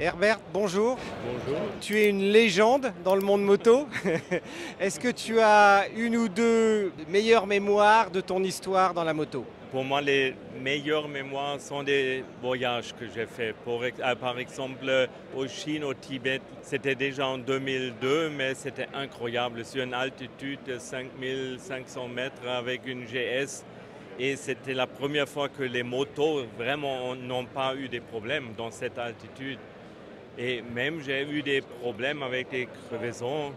Herbert, bonjour. Bonjour. Tu es une légende dans le monde moto. Est-ce que tu as une ou deux meilleures mémoires de ton histoire dans la moto? Pour moi, les meilleures mémoires sont des voyages que j'ai faits. Par exemple, au Chine, au Tibet, c'était déjà en 2002, mais c'était incroyable. Sur une altitude de 5500 mètres avec une GS. Et c'était la première fois que les motos vraiment n'ont pas eu des problèmes dans cette altitude. Et même j'ai eu des problèmes avec des crevaisons,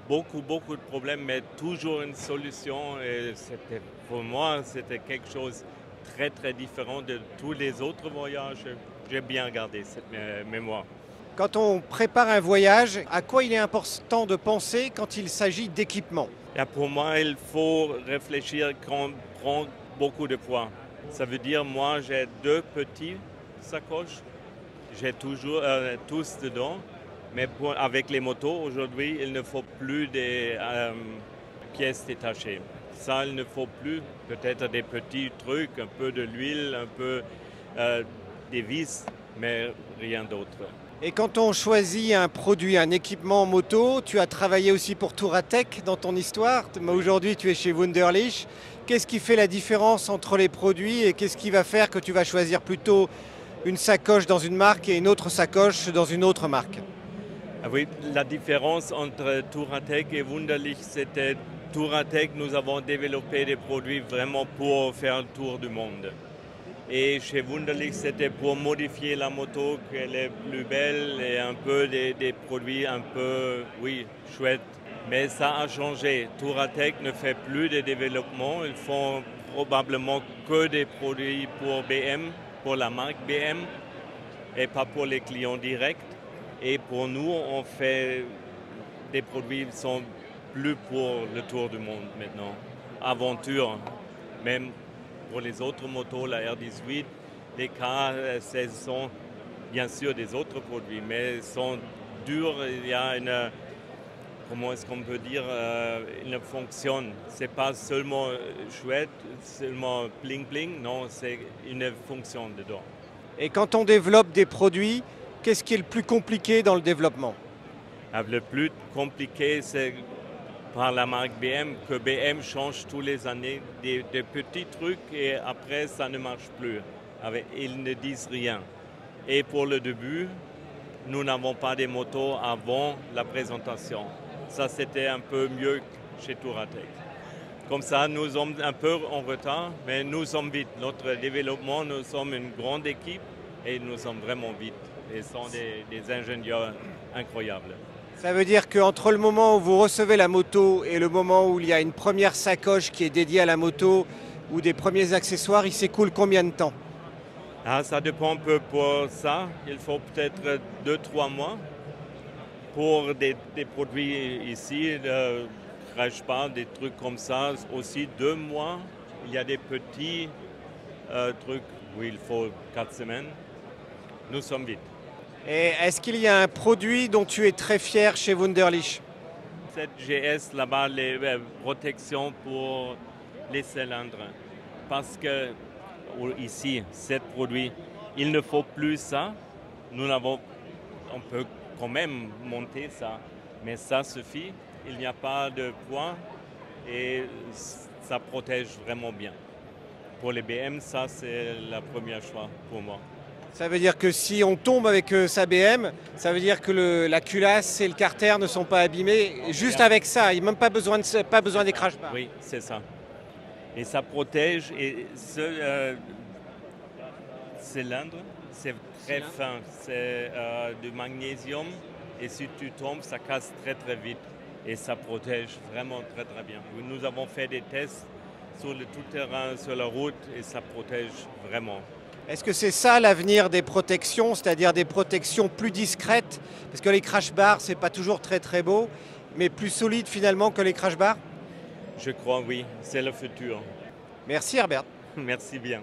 beaucoup de problèmes, mais toujours une solution. Et pour moi, c'était quelque chose de très différent de tous les autres voyages. J'ai bien gardé cette mémoire. Quand on prépare un voyage, à quoi il est important de penser quand il s'agit d'équipement? Et pour moi, il faut réfléchir quand on prend beaucoup de poids. Ça veut dire, moi, j'ai deux petits sacoches. J'ai toujours tous dedans, mais avec les motos, aujourd'hui, il ne faut plus des pièces détachées. Ça, il ne faut plus peut-être des petits trucs, un peu de l'huile, un peu des vis, mais rien d'autre. Et quand on choisit un produit, un équipement moto, tu as travaillé aussi pour Touratech dans ton histoire. Mais aujourd'hui, tu es chez Wunderlich. Qu'est-ce qui fait la différence entre les produits et qu'est-ce qui va faire que tu vas choisir plutôt une sacoche dans une marque et une autre sacoche dans une autre marque? Ah oui, la différence entre Touratech et Wunderlich, c'était Touratech, nous avons développé des produits vraiment pour faire le tour du monde. Et chez Wunderlich, c'était pour modifier la moto, qu'elle est plus belle et un peu des produits un peu, oui, chouettes. Mais ça a changé. Touratech ne fait plus de développement. Ils font probablement que des produits pour BM, pour la marque BM, et pas pour les clients directs. Et pour nous, on fait des produits qui sont plus pour le tour du monde maintenant. Aventure, même pour les autres motos, la R18, les K16 sont bien sûr des autres produits, mais sont durs. Il y a une, comment est-ce qu'on peut dire, une fonction. C'est pas seulement chouette, seulement bling bling, non, c'est une fonction dedans. Et quand on développe des produits, qu'est-ce qui est le plus compliqué dans le développement? Le plus compliqué, c'est par la marque BM, que BM change tous les années des petits trucs et après ça ne marche plus. Ils ne disent rien. Et pour le début, nous n'avons pas des motos avant la présentation. Ça, c'était un peu mieux chez Touratech. Comme ça, nous sommes un peu en retard, mais nous sommes vite. Notre développement, nous sommes une grande équipe et nous sommes vraiment vite. Et sont des ingénieurs incroyables. Ça veut dire qu'entre le moment où vous recevez la moto et le moment où il y a une première sacoche qui est dédiée à la moto ou des premiers accessoires, il s'écoule combien de temps? Ça dépend un peu pour ça. Il faut peut-être 2-3 mois. Pour des produits ici, de crash bar, des trucs comme ça, aussi 2 mois. Il y a des petits trucs où il faut 4 semaines. Nous sommes vite. Et est-ce qu'il y a un produit dont tu es très fier chez Wunderlich? Cette GS là-bas, les protections pour les cylindres. Parce que ici, ce produit, il ne faut plus ça. On peut quand même monter ça, mais ça suffit. Il n'y a pas de poids et ça protège vraiment bien. Pour les BM, ça c'est le premier choix pour moi. Ça veut dire que si on tombe avec sa BM, ça veut dire que la culasse et le carter ne sont pas abîmés. Juste avec ça, il n'y a même pas besoin des crash bars. Oui, c'est ça. Et ça protège. Et ce cylindre, c'est très fin. C'est du magnésium. Et si tu tombes, ça casse très vite. Et ça protège vraiment très bien. Nous avons fait des tests sur le tout-terrain, sur la route, et ça protège vraiment. Est-ce que c'est ça l'avenir des protections, c'est-à-dire des protections plus discrètes? Parce que les crash bars, c'est pas toujours très beau, mais plus solide finalement que les crash bars? Je crois oui, c'est le futur. Merci Herbert. Merci bien.